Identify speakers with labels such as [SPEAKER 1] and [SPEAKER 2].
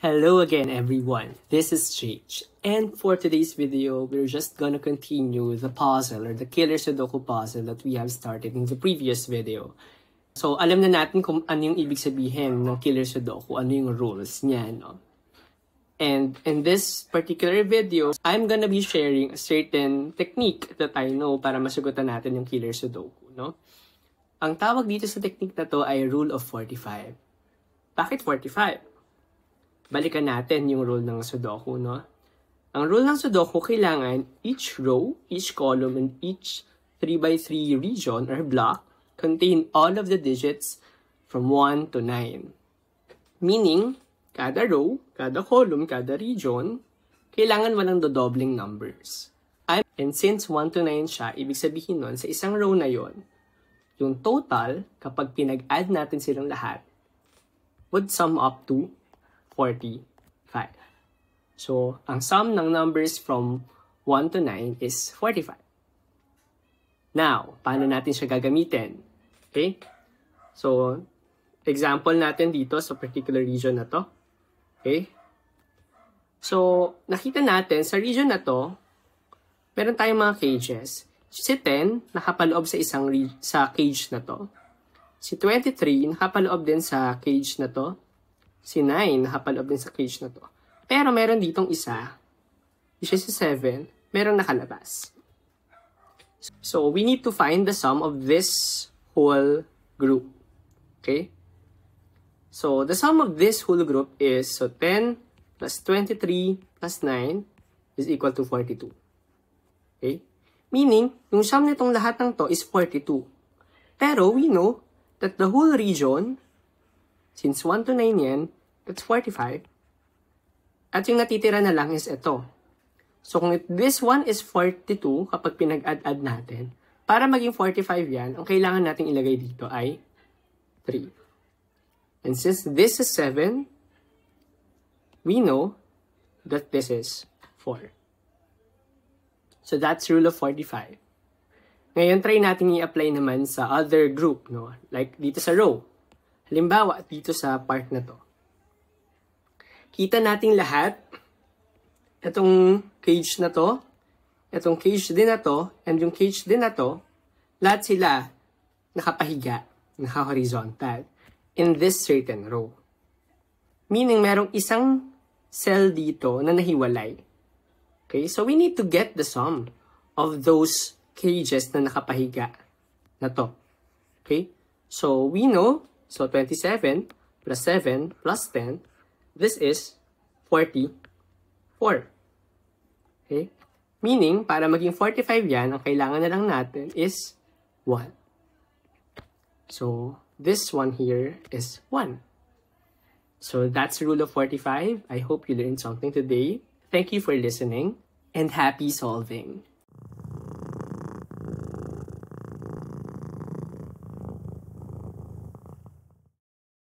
[SPEAKER 1] Hello again everyone, this is Chich, and for today's video, we're just gonna continue the puzzle or the Killer Sudoku puzzle that we have started in the previous video. So alam na natin kung ano yung ibig sabihin ng Killer Sudoku, ano yung rules niya, no? And in this particular video, I'm gonna be sharing a certain technique that I know para masagutan natin yung Killer Sudoku, no? Ang tawag dito sa technique na to ay Rule of 45. Bakit 45? Balikan natin yung rule ng Sudoku, no? Ang rule ng Sudoku, kailangan each row, each column, and each 3x3 region or block contain all of the digits from 1 to 9. Meaning, kada row, kada column, kada region, kailangan walang dodobling numbers. And since 1 to 9 siya, ibig sabihin nun, sa isang row na yon, yung total, kapag pinag-add natin silang lahat, would sum up to 45. So, ang sum ng numbers from 1 to 9 is 45. Now, paano natin siya gagamitin? Okay? So, example natin dito sa particular region na to. Okay? So, nakita natin sa region na to, meron tayong mga cages. Si 10, nakapaloob sa cage na to. Si 23, nakapaloob din sa cage na to. Si 9, nakapaloob din sa cage na to. Pero meron ditong isa, which is si 7, meron nakalabas. So, we need to find the sum of this whole group. Okay? So, the sum of this whole group is, so 10 plus 23 plus 9 is equal to 42. Okay? Meaning, yung sum nitong lahat ng to is 42. Pero, we know that the whole region, since 1 to 9 yan, that's 45. At yung natitira na lang is ito. So, kung this one is 42, kapag pinag-add-add natin, para maging 45 yan, ang kailangan nating ilagay dito ay 3. And since this is 7, we know that this is 4. So, that's rule of 45. Ngayon, try natin i-apply naman sa other group, no? Like dito sa row. Halimbawa, dito sa part na to. Kita natin lahat, itong cage na to, itong cage din na to, and yung cage din na to, lahat sila nakapahiga, naka-horizontal, in this certain row. Meaning, merong isang cell dito na nahiwalay. Okay? So, we need to get the sum of those cages na nakapahiga na to. Okay? So, we know, so 27 plus 7 plus 10, this is 44. Okay? Meaning, para maging 45 yan, ang kailangan na lang natin is 1. So, this one here is 1. So, that's rule of 45. I hope you learned something today. Thank you for listening, and happy solving!